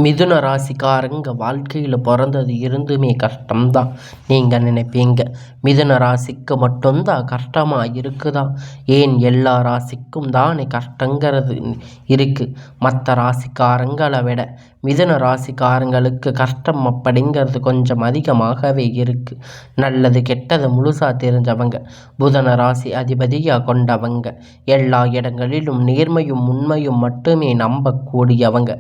மிதுன ராசிக்காரங்க வாழ்க்கையில் பிறந்தது இருந்துமே கஷ்டம்தான். நீங்கள் நினைப்பீங்க மிதுன ராசிக்கு மட்டும்தான் கஷ்டமாக இருக்குதா? ஏன் எல்லா ராசிக்கும் தானே கஷ்டங்கிறது இருக்குது. மற்ற ராசிக்காரங்களை விட மிதுன ராசிக்காரங்களுக்கு கஷ்டம் அப்படிங்கிறது கொஞ்சம் அதிகமாகவே இருக்குது. நல்லது கெட்டது முழுசாக தெரிஞ்சவங்க, புதன ராசி அதிபதியாக கொண்டவங்க, எல்லா இடங்களிலும் நேர்மையும் உண்மையும் மட்டுமே நம்பக்கூடியவங்க.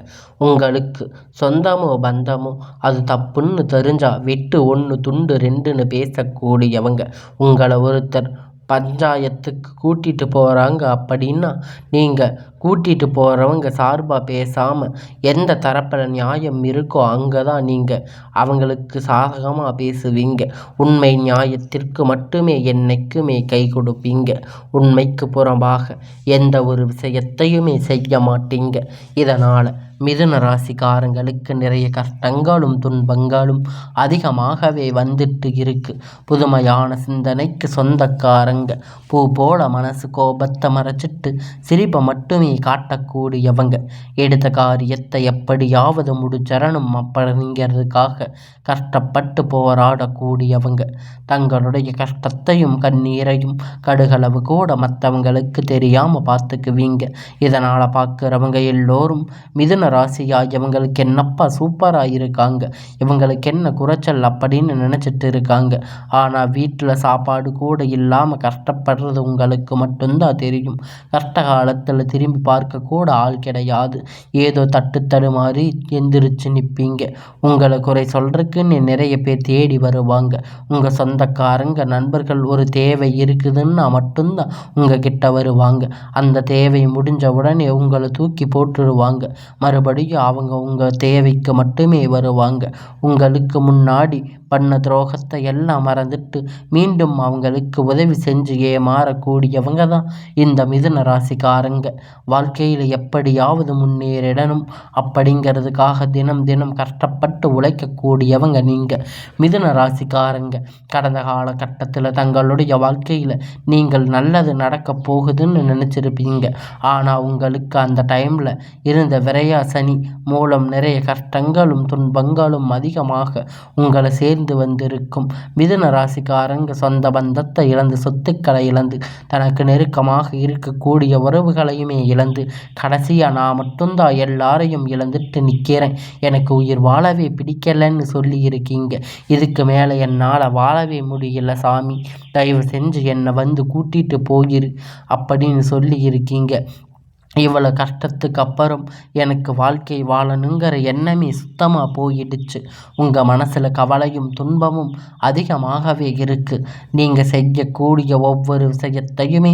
உங்களுக்கு சொந்தமோ பந்தமோ அது தப்புன்னு தெரிஞ்சா வெட்டு ஒன்று துண்டு ரெண்டுன்னு பேசக்கூடியவங்க. உங்களை ஒருத்தர் பஞ்சாயத்துக்கு கூட்டிகிட்டு போகிறாங்க அப்படின்னா நீங்கள் கூட்டிகிட்டு போகிறவங்க சார்பாக பேசாமல் எந்த தரப்பில் நியாயம் இருக்கோ அங்கே தான் நீங்கள் அவங்களுக்கு சாதகமாக பேசுவீங்க. உண்மை நியாயத்திற்கு மட்டுமே என்னைக்குமே கை கொடுப்பீங்க. உண்மைக்கு புறம்பாக எந்த ஒரு விஷயத்தையுமே செய்ய மாட்டீங்க. இதனால் மிதுன ராசிக்காரங்களுக்கு நிறைய கஷ்டங்களும் துன்பங்களும் அதிகமாகவே வந்துட்டு இருக்கு. புதுமையான சிந்தனைக்கு சொந்தக்காரங்க, பூ போல மனசு கோபத்தை மறைச்சிட்டு சிரிப்பை மட்டுமே காட்டக்கூடியவங்க, எடுத்த காரியத்தை எப்படியாவது முடிச்சரணும் அப்படிங்கிறதுக்காக கஷ்டப்பட்டு போராடக்கூடியவங்க, தங்களுடைய கஷ்டத்தையும் கண்ணீரையும் கடுகளவு கூட மற்றவங்களுக்கு தெரியாமல் பார்த்துக்குவீங்க. இதனால் பார்க்குறவங்க எல்லோரும் மிதுன ராசியா இவங்களுக்கு என்னப்பா சூப்பராக இருக்காங்க, இவங்களுக்கு என்ன குறைச்சல் அப்படின்னு நினச்சிட்டு இருக்காங்க. ஆனால் வீட்டில் சாப்பாடு கூட இல்லாமல் கஷ்டப்படுறது உங்களுக்கு மட்டும்தான் தெரியும். கஷ்ட காலத்தில் திரும்பி பார்க்க கூட ஆள் கிடையாது. ஏதோ தட்டு தடுமாறி எந்திரிச்சு நிற்பீங்க. உங்களை குறை சொல்கிறதுக்குன்னு நிறைய பேர் தேடி வருவாங்க. உங்கள் சொந்தக்காரங்க நண்பர்கள் ஒரு தேவை இருக்குதுன்னா மட்டும்தான் உங்ககிட்ட வருவாங்க. அந்த தேவை முடிஞ்ச உடனே உங்களை தூக்கி போட்டுருவாங்க. மறுபடியும் அவங்க உங்கள் தேவைக்கு மட்டுமே வருவாங்க. உங்களுக்கு முன்னாடி பண்ண துரோகத்தை எல்லாம் மறந்துட்டு மீண்டும் அவங்களுக்கு உதவி செஞ்சு ஏமாறக்கூடியவங்க தான் இந்த மிதுன ராசிக்காரங்க. வாழ்க்கையில் எப்படியாவது முன்னேறிடணும் அப்படிங்கிறதுக்காக தினம் தினம் கஷ்டப்பட்டு உழைக்கக்கூடியவங்க நீங்கள் மிதுன ராசிக்காரங்க. கடந்த காலகட்டத்தில் தங்களுடைய வாழ்க்கையில் நீங்கள் நல்லது நடக்க போகுதுன்னு நினச்சிருப்பீங்க. ஆனால் உங்களுக்கு அந்த டைமில் இருந்த விரையா சனி மூலம் நிறைய கஷ்டங்களும் துன்பங்களும் அதிகமாக உங்களை சேர்ந்து வந்திருக்கும். மிதுன ராசிக்காரங்க சொந்த பந்தத்தை இழந்து, சொத்துக்களை இழந்து, தனக்கு நெருக்கமாக இருக்கக்கூடிய உறவுகளையுமே இழந்து, கடைசியாக நான் மட்டும்தான் எல்லாரையும் இழந்துட்டு நிற்கிறேன், எனக்கு உயிர் வாழவே பிடிக்கலன்னு சொல்லி இருக்கீங்க. இதுக்கு மேலே என்னால் வாழவே முடியல சாமி, தயவு செஞ்சு என்னை வந்து கூட்டிகிட்டு போயிரு அப்படின்னு சொல்லி இருக்கீங்க. இவ்வளோ கஷ்டத்துக்கு அப்புறம் எனக்கு வாழ்க்கை வாழணுங்கிற எண்ணமே சுத்தமாக போயிடுச்சு. உங்கள் மனசில் கவலையும் துன்பமும் அதிகமாகவே இருக்குது. நீங்கள் செய்யக்கூடிய ஒவ்வொரு விஷயத்தையுமே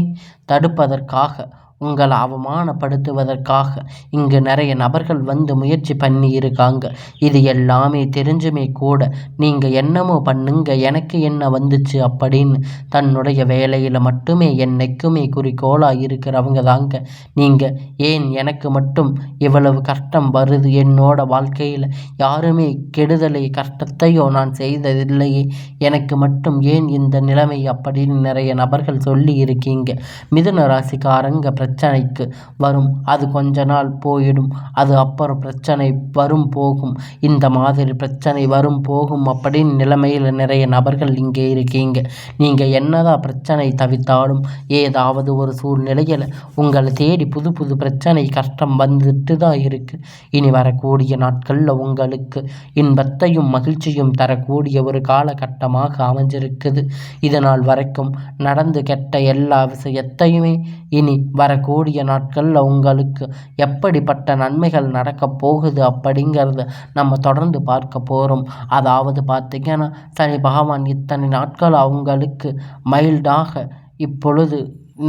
தடுப்பதற்காக, உங்களை அவமானப்படுத்துவதற்காக இங்கு நிறைய நபர்கள் வந்து முயற்சி பண்ணி இருக்காங்க. இது எல்லாமே தெரிஞ்சுமே கூட நீங்கள் என்னமோ பண்ணுங்க, எனக்கு என்ன வந்துச்சு அப்படின்னு தன்னுடைய வேலையில் மட்டுமே என்னைக்குமே குறிக்கோளாக இருக்கிறவங்க தாங்க நீங்கள். ஏன் எனக்கு மட்டும் இவ்வளவு கஷ்டம் வருது, என்னோட வாழ்க்கையில் யாருமே கெடுதலை கஷ்டத்தையோ நான் செய்ததில்லையே, எனக்கு மட்டும் ஏன் இந்த நிலைமை அப்படின்னு நிறைய நபர்கள் சொல்லி இருக்கீங்க. மிதுன ராசிக்காரங்க பிரச்சனைக்கு வரும், அது கொஞ்ச நாள் போயிடும், அது அப்புறம் பிரச்சனை வரும் போகும், இந்த மாதிரி பிரச்சனை வரும் போகும் அப்படின்னு நிலைமையில் நிறைய நபர்கள் இங்கே இருக்கீங்க. நீங்கள் என்னதான் பிரச்சனை தவித்தாலும் ஏதாவது ஒரு சூழ்நிலையில் உங்களை தேடி புது புது பிரச்சனை கஷ்டம் வந்துட்டு தான் இருக்குது. இனி வரக்கூடிய நாட்களில் உங்களுக்கு இன்பத்தையும் மகிழ்ச்சியும் தரக்கூடிய ஒரு காலகட்டமாக அமைஞ்சிருக்குது. இதனால் வரைக்கும் நடந்து கெட்ட எல்லா விஷயத்தையுமே இனி வரக்கூடிய நாட்களில் உங்களுக்கு எப்படிப்பட்ட நன்மைகள் நடக்க போகுது அப்படிங்கிறத நம்ம தொடர்ந்து பார்க்க போகிறோம். அதாவது பார்த்திங்கன்னா சனி பகவான் இத்தனை நாட்கள் அவங்களுக்கு மைல்டாக இப்பொழுது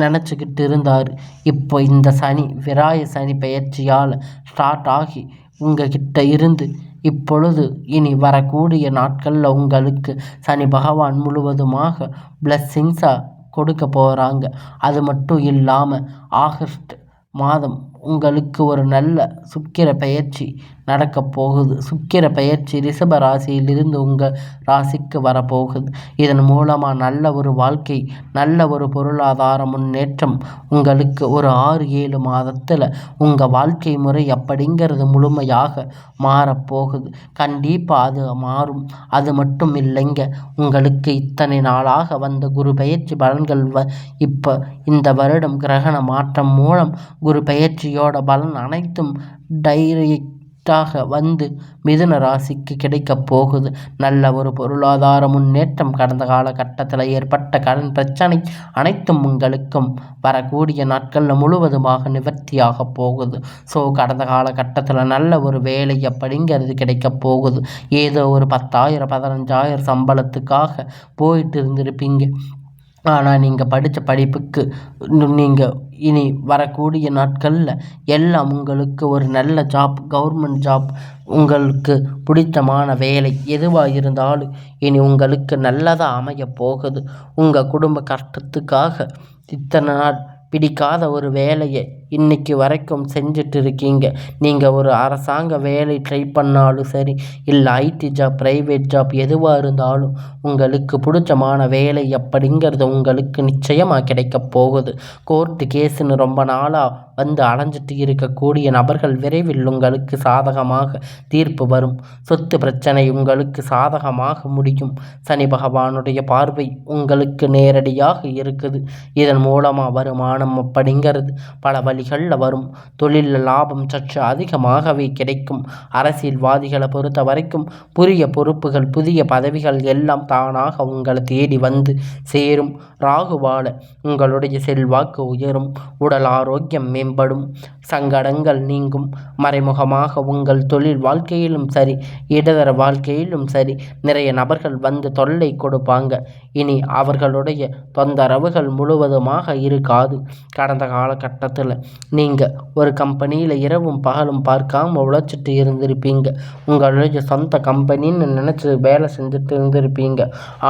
நினச்சிக்கிட்டு இருந்தார். இப்போ இந்த சனி விராய சனி பெயர்ச்சியால் ஸ்டார்ட் ஆகி உங்ககிட்ட இருந்து இப்பொழுது இனி வரக்கூடிய நாட்களில் உங்களுக்கு சனி பகவான் முழுவதுமாக பிளஸ்ஸிங்ஸாக கொடுக்க போகிறாங்க. அது மட்டும் இல்லாமல் ஆகஸ்ட் மாதம் உங்களுக்கு ஒரு நல்ல சுக்கிர பெயர்ச்சி நடக்கப் போகுது. சுக்கிர பெயர்ச்சி ரிஷப ராசியிலிருந்து உங்கள் ராசிக்கு வரப்போகுது. இதன் மூலமாக நல்ல ஒரு வாழ்க்கை, நல்ல ஒரு பொருளாதார முன்னேற்றம் உங்களுக்கு ஒரு 6-7 மாதத்தில் உங்கள் வாழ்க்கை முறை அப்படிங்கிறது முழுமையாக மாறப்போகுது. கண்டிப்பாக அது மாறும். அது மட்டும் இல்லைங்க, உங்களுக்கு இத்தனை நாளாக வந்த குரு பெயர்ச்சி பலன்கள் இப்போ இந்த வருடம் கிரகண மாற்றம் மூலம் குரு பெயர்ச்சியோட பலன் அனைத்தும் டைரக்டாக வந்து மிதுன ராசிக்கு கிடைக்கப் போகுது. நல்ல ஒரு பொருளாதார முன்னேற்றம், கடந்த காலகட்டத்தில் ஏற்பட்ட கடன் பிரச்சனை அனைத்தும் உங்களுக்கும் வரக்கூடிய நாட்களில் முழுவதுமாக நிவர்த்தியாக போகுது. ஸோ கடந்த காலகட்டத்தில் நல்ல ஒரு வேலை அப்படிங்கிறது கிடைக்கப் போகுது. ஏதோ ஒரு 10,000 15,000 சம்பளத்துக்காக போயிட்டு இருந்திருப்பீங்க. ஆனால் நீங்கள் படித்த படிப்புக்கு நீங்கள் இனி வரக்கூடிய நாட்களில் எல்லாம் உங்களுக்கு ஒரு நல்ல ஜாப், கவர்மெண்ட் ஜாப், உங்களுக்கு பிடித்தமான வேலை எதுவாக இருந்தாலும் இனி உங்களுக்கு நல்லதாக அமைய போகுது. உங்கள் குடும்ப கஷ்டத்துக்காக இத்தனை நாள் பிடிக்காத ஒரு வேலையை இன்னைக்கு வரைக்கும் செஞ்சுட்டு இருக்கீங்க. நீங்கள் ஒரு அரசாங்க வேலை ட்ரை பண்ணாலும் சரி, இல்லை ஐடி ஜாப், ப்ரைவேட் ஜாப் எதுவாக இருந்தாலும் உங்களுக்கு பிடிச்சமான வேலை அப்படிங்கிறது உங்களுக்கு நிச்சயமாக கிடைக்க போகுது. கோர்ட்டு கேஸுன்னு ரொம்ப நாளாக வந்து அலைஞ்சிட்டு இருக்கக்கூடிய நபர்கள் விரைவில் உங்களுக்கு சாதகமாக தீர்ப்பு வரும். சொத்து பிரச்சனை உங்களுக்கு சாதகமாக முடியும். சனி பகவானுடைய பார்வை உங்களுக்கு நேரடியாக இருக்குது. இதன் மூலமாக வருமானம் அப்படிங்கிறது பல வழிகளில் வரும். தொழிலில் லாபம் சற்று அதிகமாகவே கிடைக்கும். அரசியல்வாதிகளை பொறுத்த வரைக்கும் புதிய பொறுப்புகள், புதிய பதவிகள் எல்லாம் தானாக உங்களை தேடி வந்து சேரும். ராகுவால உங்களுடைய செல்வாக்கு உயரும். உடல் ஆரோக்கியம் மேம்படும். சங்கடங்கள் நீங்கும். மறைமுகமாக உங்கள் தொழில் வாழ்க்கையிலும் சரி, இடதர வாழ்க்கையிலும் சரி நிறைய நபர்கள் வந்து தொல்லை கொடுப்பாங்க. இனி அவர்களுடைய தொந்தரவுகள் முழுவதுமாக இருக்காது. கடந்த காலகட்டத்தில் நீங்கள் ஒரு கம்பெனியில் இரவும் பகலும் பார்க்காம உழைச்சிட்டு இருந்திருப்பீங்க. உங்களுடைய சொந்த கம்பெனின்னு நினச்சி வேலை செஞ்சுட்டு இருந்திருப்பீங்க.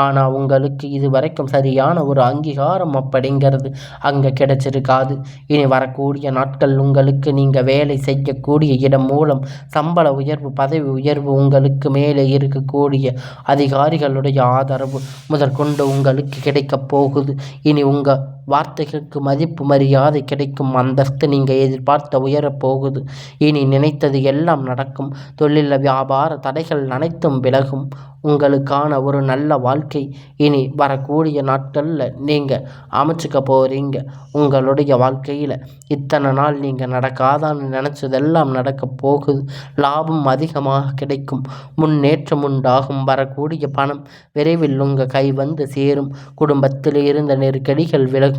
ஆனால் உங்களுக்கு இது வரைக்கும் சரியான ஒரு அங்கீகாரம் அப்படிங்கிறது அங்கே கிடைச்சிருக்காது. இனி வரக்கூடிய நாட்கள் உங்களுக்கு நீங்கள் வேலை செய்யக்கூடிய இடம் மூலம் சம்பள உயர்வு, பதவி உயர்வு, உங்களுக்கு மேலே இருக்கக்கூடிய அதிகாரிகளுடைய ஆதரவு முதற்கொண்டு உங்களுக்கு கிடைக்கப் போகுது. இனி உங்கள் வார்த்தைகளுக்கு மதிப்பு மரியாதை கிடைக்கும். அந்தஸ்து நீங்கள் எதிர்பார்த்த உயரப்போகுது. இனி நினைத்தது எல்லாம் நடக்கும். தொழிலில் வியாபார தடைகள் அனைத்தும் விலகும். உங்களுக்கான ஒரு நல்ல வாழ்க்கை இனி வரக்கூடிய நாட்களில் நீங்கள் அமைச்சிக்க போகிறீங்க. உங்களுடைய வாழ்க்கையில் இத்தனை நாள் நீங்கள் நடக்காதான்னு நினச்சதெல்லாம் நடக்க போகுது. லாபம் அதிகமாக கிடைக்கும். முன்னேற்றம் உண்டாகும். வரக்கூடிய பணம் விரைவில் உங்கள் கை வந்து சேரும். குடும்பத்தில் இருந்த நெருக்கடிகள் விலகும்.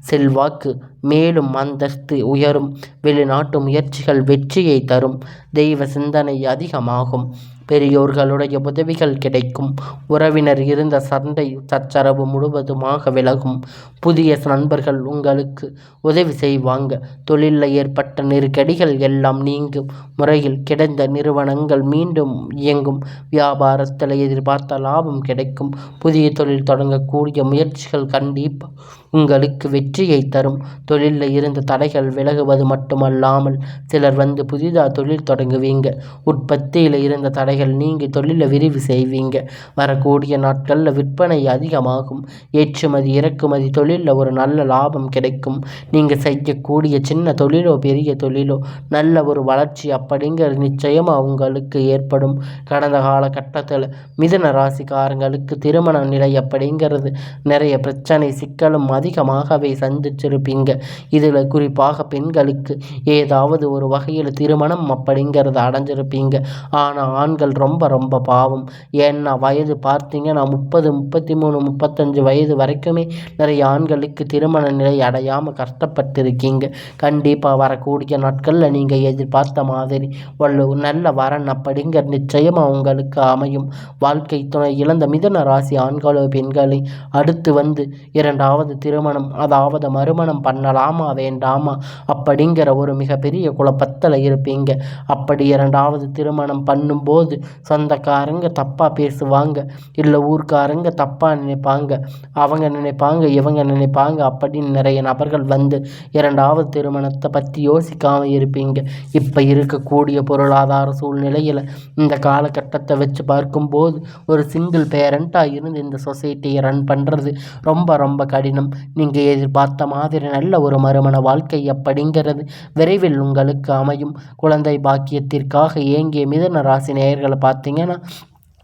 செல்வாக்கு மேலும் அந்தஸ்து உயரும். வெளிநாட்டு முயற்சிகள் வெற்றியை தரும். தெய்வ சிந்தனை அதிகமாகும். பெரியோர்களுடைய உதவிகள் கிடைக்கும். உறவினர் இருந்த சண்டை சச்சரவு முழுவதுமாக விலகும். புதிய நண்பர்கள் உங்களுக்கு உதவி செய்வாங்க. தொழிலில் ஏற்பட்ட நெருக்கடிகள் எல்லாம் நீங்கும். முறையில் கிடந்த நிறுவனங்கள் மீண்டும் இயங்கும். வியாபாரத்தில் எதிர்பார்த்த லாபம் கிடைக்கும். புதிய தொழில் தொடங்கக்கூடிய முயற்சிகள் கண்டிப்பாக உங்களுக்கு வெற்றியை தரும். தொழிலில் இருந்த தடைகள் விலகுவது மட்டுமல்லாமல் சிலர் வந்து புதிதாக தொழில் தொடங்குவீங்க. உற்பத்தியில் இருந்த தடைகள் நீங்கி தொழிலை விரிவு செய்வீங்க. வரக்கூடிய நாட்களில் விற்பனை அதிகமாகும். ஏற்றுமதி இறக்குமதி தொழிலில் ஒரு நல்ல லாபம் கிடைக்கும். நீங்கள் செய்யக்கூடிய சின்ன தொழிலோ பெரிய தொழிலோ நல்ல ஒரு வளர்ச்சி அப்படிங்கிறது நிச்சயமாக உங்களுக்கு ஏற்படும். கடந்த காலகட்டத்தில் மிதுன ராசிக்காரங்களுக்கு திருமண நிலை அப்படிங்கிறது நிறைய பிரச்சனை, சிக்கலும் அதிகமாகவே சந்திச்சிருப்பீங்க. இதில் குறிப்பாக பெண்களுக்கு ஏதாவது ஒரு வகையில் திருமணம் அப்படிங்கிறது அடைஞ்சிருப்பீங்க. ஆனால் ஆண்கள் ரொம்ப ரொம்ப பாவம். ஏன்னா வயது பார்த்தீங்கன்னா 30, 33, 35 வயது வரைக்குமே நிறைய ஆண்களுக்கு திருமண நிலை அடையாமல் கஷ்டப்பட்டிருக்கீங்க. கண்டிப்பாக வரக்கூடிய நாட்களில் நீங்கள் எதிர்பார்த்த மாதிரி நல்ல வரன் அப்படிங்கிற நிச்சயமாக உங்களுக்கு அமையும். வாழ்க்கை துணை இழந்த மிதுன ராசி ஆண்களோ பெண்களை அடுத்து வந்து 2வது திருமணம், அதாவது மறுமணம் பண்ணலாமா வேண்டாமா அப்படிங்கிற ஒரு மிகப்பெரிய குழப்பத்தில் இருப்பீங்க. அப்படி 2வது திருமணம் பண்ணும்போது போது சொந்தக்காரங்க தப்பாக பேசுவாங்க, இல்லை ஊர்க்காரங்க தப்பாக நினைப்பாங்க, அவங்க நினைப்பாங்க இவங்க நினைப்பாங்க அப்படின்னு நிறைய நபர்கள் வந்து இரண்டாவது திருமணத்தை பற்றி யோசிக்காமல் இருப்பீங்க. இப்போ இருக்கக்கூடிய பொருளாதார சூழ்நிலையில் இந்த காலகட்டத்தை வச்சு பார்க்கும்போது ஒரு சிங்கிள் பேரண்ட்டாக இருந்து இந்த சொசைட்டியை ரன் பண்ணுறது ரொம்ப ரொம்ப கடினம். நீங்கள் எதிர்பார்த்த மாதிரி நல்ல ஒரு மறுமண வாழ்க்கை அப்படிங்கிறது விரைவில் உங்களுக்கு அமையும். குழந்தை பாக்கியத்திற்காக ஏங்கிய மிதுன ராசி நேயர்களை பார்த்தீங்கன்னா,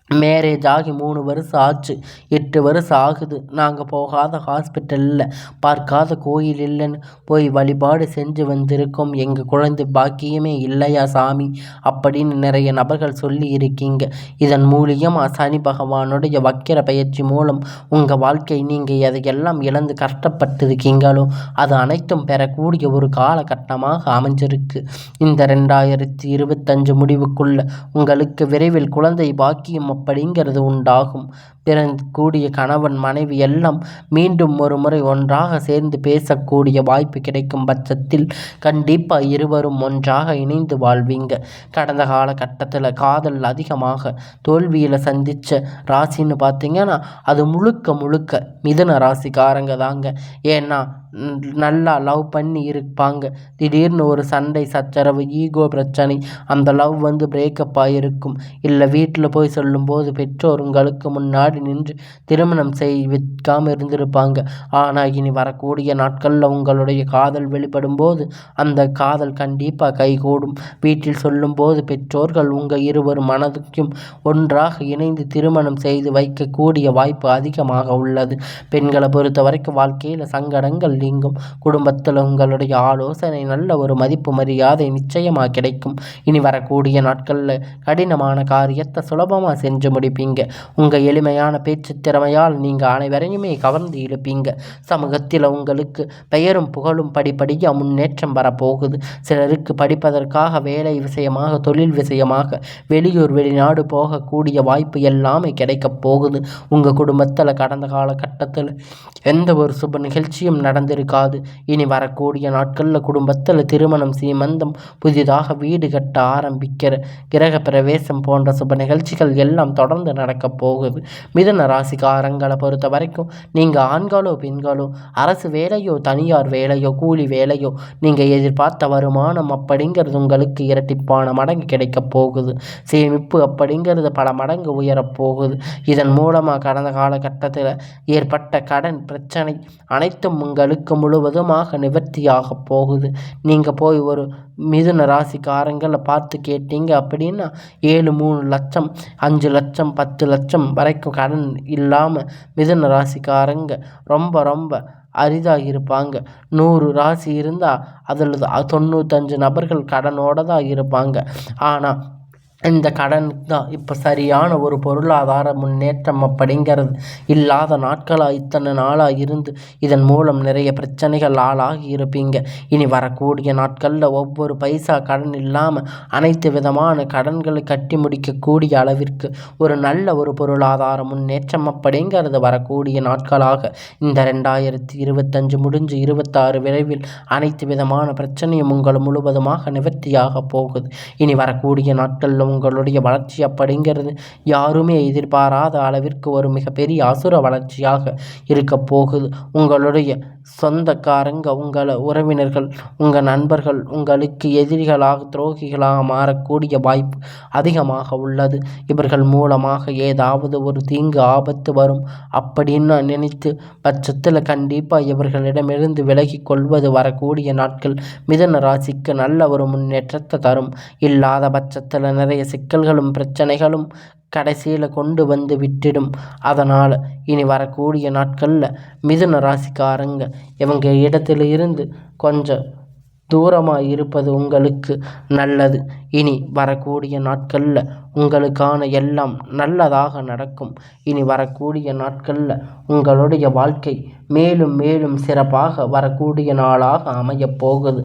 மேரேஜ் ஆகி 3 வருஷம் ஆச்சு, 8 வருஷம் ஆகுது, நாங்கள் போகாத ஹாஸ்பிட்டல் இல்லை, பார்க்காத கோயில் இல்லைன்னு போய் வழிபாடு செஞ்சு வந்திருக்கோம், எங்கள் குழந்தை பாக்கியமே இல்லையா சாமி அப்படின்னு நிறைய நபர்கள் சொல்லி இருக்கீங்க. இதன் மூலியமாக சனி பகவானுடைய வக்கிர பயிற்சி மூலம் உங்கள் வாழ்க்கை நீங்கள் எதையெல்லாம் இழந்து கஷ்டப்பட்டிருக்கீங்களோ அது அனைத்தும் பெறக்கூடிய ஒரு காலகட்டமாக அமைஞ்சிருக்கு. இந்த 2025 முடிவுக்குள்ள உங்களுக்கு விரைவில் குழந்தை பாக்கியம் அப்படிங்கிறது உண்டாகும். பிறக்கக்கூடிய கணவன் மனைவி எல்லாம் மீண்டும் ஒரு முறை ஒன்றாக சேர்ந்து பேசக்கூடிய வாய்ப்பு கிடைக்கும் பட்சத்தில் கண்டிப்பாக இருவரும் ஒன்றாக இணைந்து வாழ்வீங்க. கடந்த காலகட்டத்தில் காதல் அதிகமாக தோல்வியில் சந்தித்த ராசின்னு பார்த்தீங்கன்னா அது முழுக்க முழுக்க மிதுன ராசிக்காரங்க தாங்க. ஏன்னா நல்லா லவ் பண்ணி இருப்பாங்க, திடீர்னு ஒரு சண்டை சச்சரவு ஈகோ பிரச்சனை, அந்த லவ் வந்து பிரேக்கப் ஆகிருக்கும். இல்லை வீட்டில் போய் சொல்லும்போது பெற்றோர் உங்களுக்கு முன்னாடி நின்று திருமணம் வைக்காமல் இருந்திருப்பாங்க. ஆனால் இனி வரக்கூடிய நாட்களில் உங்களுடைய காதல் வெளிப்படும் போது அந்த காதல் கண்டிப்பாக கைகூடும். வீட்டில் சொல்லும்போது பெற்றோர்கள் உங்கள் இருவர் மனதுக்கும் ஒன்றாக இணைந்து திருமணம் செய்து வைக்கக்கூடிய வாய்ப்பு அதிகமாக உள்ளது. பெண்களை பொறுத்த வரைக்கும் வாழ்க்கையில் சங்கடங்கள் நீங்கும். குடும்பத்தில் உங்களுடைய ஆலோசனை நல்ல ஒரு மதிப்பு மரியாதை நிச்சயமாக கிடைக்கும். இனி வரக்கூடிய நாட்களில் கடினமான காரியத்தை சுலபமாக செஞ்சு முடிப்பீங்க. உங்கள் எளிமையான பேச்சு திறமையால் நீங்கள் அனைவரையுமே கவர்ந்து இழுப்பீங்க. சமூகத்தில் உங்களுக்கு பெயரும் புகழும் படிப்படியாக முன்னேற்றம் வரப்போகுது. சிலருக்கு படிப்பதற்காக வேலை விஷயமாக தொழில் விஷயமாக வெளியூர் வெளிநாடு போகக்கூடிய வாய்ப்பு எல்லாமே கிடைக்கப் போகுது. உங்கள் குடும்பத்தில் கடந்த காலகட்டத்தில் எந்த ஒரு சுப நிகழ்ச்சியும் நடந்திருக்காது. இனி வரக்கூடிய நாட்களில் குடும்பத்தில் திருமணம், சீமந்தம், புதிதாக வீடு கட்ட ஆரம்பிக்கிற கிரக பிரவேசம் போன்ற சுப நிகழ்ச்சிகள் எல்லாம் தொடர்ந்து நடக்கப் போகுது. மிதுன ராசிக்காரங்களை பொறுத்த வரைக்கும் நீங்கள் ஆண்களோ பெண்களோ அரசு வேலையோ தனியார் வேலையோ கூலி வேலையோ நீங்கள் எதிர்பார்த்த வருமானம் அப்படிங்கிறது உங்களுக்கு இரட்டிப்பான மடங்கு கிடைக்கப் போகுது. சேமிப்பு அப்படிங்கிறது பல மடங்கு உயரப்போகுது. இதன் மூலமாக கடந்த காலகட்டத்தில் ஏற்பட்ட கடன் பிரச்சனை அனைத்தும் உங்களுக்கு முழுவதுமாக நிவர்த்தியாக போகுது. நீங்கள் போய் ஒரு மிதுன ராசிக்காரங்களை பார்த்து கேட்டீங்க அப்படின்னா 7-3 லட்சம் 5 லட்சம் 10 லட்சம் வரைக்கும் கடன் இல்லாமல் மிதுன ராசிக்காரங்க ரொம்ப ரொம்ப அரிதாக இருப்பாங்க. 100 ராசி இருந்தால் அதில் 95 நபர்கள் கடனோடு தான் இருப்பாங்க. ஆனால் இந்த கடனுக்கு தான் இப்போ சரியான ஒரு பொருளாதார முன்னேற்றம் அப்படிங்கிறது இல்லாத நாட்களாக இத்தனை நாளாக இருந்து இதன் மூலம் நிறைய பிரச்சனைகள் ஆளாகி இருப்பீங்க. இனி வரக்கூடிய நாட்களில் ஒவ்வொரு பைசா கடன் இல்லாமல் அனைத்து விதமான கடன்களை கட்டி முடிக்கக்கூடிய அளவிற்கு ஒரு நல்ல ஒரு பொருளாதார முன்னேற்றம் அப்படிங்கிறது வரக்கூடிய நாட்களாக இந்த 2025 முடிஞ்சு 26 விரைவில் அனைத்து விதமான பிரச்சனையும் உங்கள் முழுவதுமாக நிவர்த்தியாக போகுது. இனி வரக்கூடிய நாட்களில் உங்களுடைய வளர்ச்சி அப்படிங்கிறது யாருமே எதிர்பாராத அளவிற்கு ஒரு மிகப்பெரிய அசுர வளர்ச்சியாக இருக்க போகுது. உங்களுடைய சொந்தக்காரங்க, உங்கள் உறவினர்கள், உங்கள் நண்பர்கள் உங்களுக்கு எதிரிகளாக துரோகிகளாக மாறக்கூடிய வாய்ப்பு அதிகமாக உள்ளது. இவர்கள் மூலமாக ஏதாவது ஒரு தீங்கு ஆபத்து வரும் அப்படின்னு நினைத்து பட்சத்தில் கண்டிப்பாக இவர்களிடமிருந்து விலகி கொள்வது வரக்கூடிய நாட்கள் மிதுன ராசிக்கு நல்ல ஒரு முன்னேற்றத்தை தரும். இல்லாத பட்சத்தில் நிறைய சிக்கல்களும் பிரச்சனைகளும் கடைசியில் கொண்டு வந்து விட்டுடும். அதனால் இனி வரக்கூடிய நாட்களில் மிதுன ராசிக்காரங்க இவங்க இடத்துல இருந்து கொஞ்சம் தூரமாக இருப்பது உங்களுக்கு நல்லது. இனி வரக்கூடிய நாட்களில் உங்களுக்கான எல்லாம் நல்லதாக நடக்கும். இனி வரக்கூடிய நாட்களில் உங்களுடைய வாழ்க்கை மேலும் மேலும் சிறப்பாக வரக்கூடிய நாளாக அமையப் போகுது.